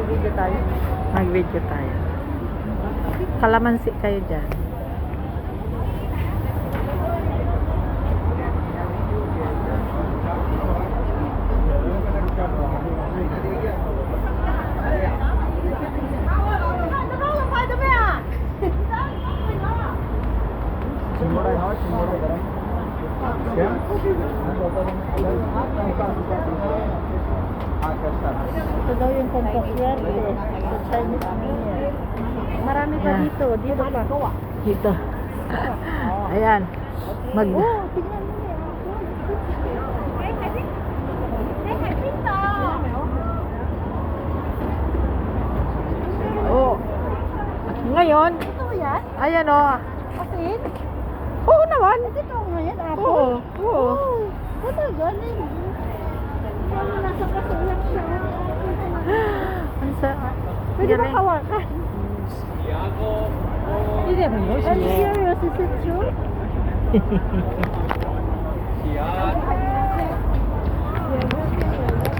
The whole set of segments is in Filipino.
Video tayo. Mag-video tayo. Kalamansi kayo dyan. Ito daw yung pampaswerte sa Chinese New Year. Marami pa Yan. dito. Dito pa. Dito. Ayan. Mag... Oh, tingnan mo Oh. Ngayon, ito yan? ayan o. Asin? Oo naman. Ito ngayon, apple? Oo. Oo. Oh, ito galing. Wala nasa kasulat siya. Ang sa... Pwede ba galing. hawakan? Hindi mo mo I'm serious, is it true?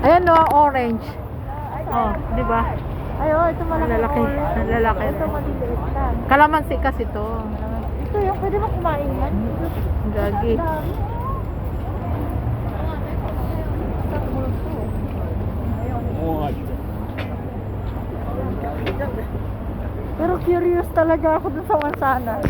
Ayan o, orange. Oh, di ba? Ay, oh, ito malaki. Ang lalaki. orange. Ang lalaki. Ito maliliit lang. Kalamansi kasi to. Ito yung pwede mo kumain yan. Gagi. Dami. Pero curious talaga ako dun sa mansanas.